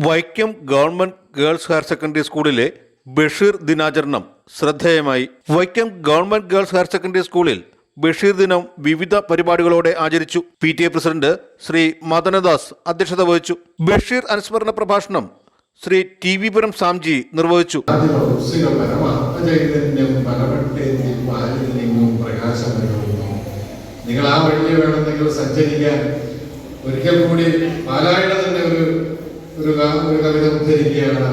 Vaikom government girls higher secondary സ്കൂളിലെ ബഷീർ ദിനാചരണം ശ്രദ്ധേയമായി. Vaikom government girls higher secondary സ്കൂളിൽ ബഷീർ ദിനം വിവിധ പരിപാടികളോടെ ആചരിച്ചു. PTA പ്രസിഡന്റ് ശ്രീ മദനദാസ് അധ്യക്ഷത വഹിച്ചു. ബഷീർ അനുസ്മരണ പ്രഭാഷണം ശ്രീ TV പുരം സാംജി നിർവഹിച്ചു. നിങ്ങൾ ആ വഴിയെ വേണമെങ്കിൽ സഞ്ചരിക്കാൻ ഒരിക്കൽ കൂടി പാലായുടെ തന്നെ ഒരു കവിത ഉദ്ധരിക്കുകയാണ്.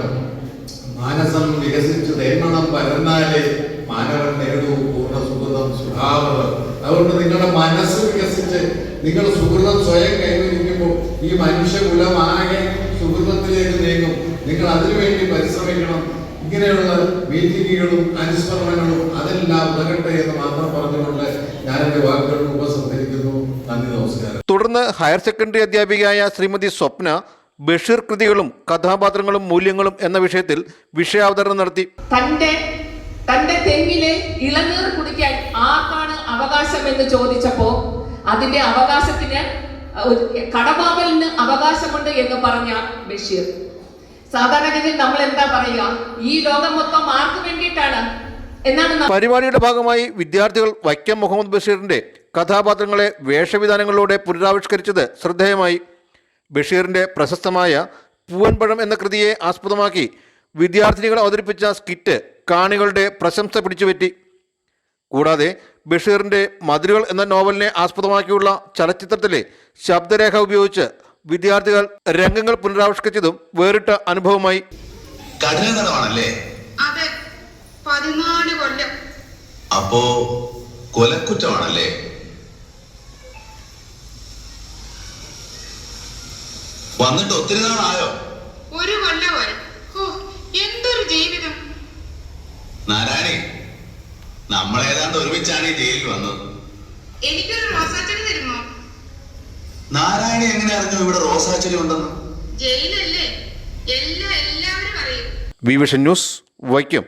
മാനസം വികസിച്ചു തേന്മണം പരന്നാലേ മാനവൻ നേടൂ പൂർണ്ണ സുഹൃതം സുഖാവൃതം. അതുകൊണ്ട് നിങ്ങളുടെ മനസ്സ് വികസിച്ച് നിങ്ങൾ സുഹൃതം സ്വയം കൈവരിക്കുമ്പോൾ ഈ മനുഷ്യകുലമാകെ സുഹൃതത്തിലേക്ക് നീങ്ങും. നിങ്ങൾ അതിനുവേണ്ടി പരിശ്രമിക്കണം. ഇങ്ങനെയുള്ള മീറ്റിങ്ങുകളും അനുസ്മരണങ്ങളും അതെല്ലാം ഉതകട്ടെ എന്ന് മാത്രം പറഞ്ഞുകൊണ്ട് ഞാൻ എൻ്റെ വാക്കുകൾ ഉപസംഹരിക്കുന്നു. നന്ദി, നമസ്കാരം. തുടർന്ന് ഹയർ സെക്കൻഡറി അധ്യാപികയായ ശ്രീമതി സ്വപ്ന ബഷീർ കൃതികളും കഥാപാത്രങ്ങളും മൂല്യങ്ങളും എന്ന വിഷയത്തിൽ വിഷയാവതരണം നടത്തി. തന്റെ തെങ്ങിലെ ഇളനീർ കുടിക്കാൻ ആർക്കാണ് അവകാശം എന്ന് ചോദിച്ചപ്പോ അതിന്റെ അവകാശത്തിന് കടവാവലിന് അവകാശമുണ്ട് എന്ന് പറഞ്ഞ ബഷീർ. സാധാരണഗതിയിൽ നമ്മൾ എന്താ പറയുക, ഈ ലോകം മൊത്തം ആർക്ക് വേണ്ടിയിട്ടാണ് എന്നാണ്. പരിപാടിയുടെ ഭാഗമായി വിദ്യാർത്ഥികൾ വൈക്കം മുഹമ്മദ് ബഷീറിന്റെ കഥാപാത്രങ്ങളെ വേഷവിധാനങ്ങളിലൂടെ പുനരാവിഷ്കരിച്ചത് ശ്രദ്ധേയമായി. ബഷീറിന്റെ പ്രശസ്തമായ പൂവൻപഴം എന്ന കൃതിയെ ആസ്പദമാക്കി വിദ്യാർത്ഥിനികൾ അവതരിപ്പിച്ച സ്കിറ്റ് കാണികളുടെ പ്രശംസ പിടിച്ചുപറ്റി. കൂടാതെ ബഷീറിന്റെ മതിലുകൾ എന്ന നോവലിനെ ആസ്പദമാക്കിയുള്ള ചലച്ചിത്രത്തിലെ ശബ്ദരേഖ ഉപയോഗിച്ച് വിദ്യാർത്ഥികൾ രംഗങ്ങൾ പുനരാവിഷ്കരിച്ചതും വേറിട്ട അനുഭവമായി. അപ്പോ കൊലക്കുറ്റമാണല്ലേ? വന്നിട്ട് ഒത്തിരി നാളായോ? ഒരു കൊല്ലമായി. എന്തൊരു ജീവിതം. നാരായണി, നമ്മളേതാണ്ട് ഒരുമിച്ചാണ് ഈ ജയിലിൽ വന്നത്. എനിക്കൊരു റോസാച്ചെടി തരുമോ? നാരായണി എങ്ങനെ അറിഞ്ഞു ഇവിടെ റോസാച്ചെടി ഉണ്ടെന്ന്? ജയിലല്ലേ, എല്ലാവരും അറിയും. Vision news, Vaikom.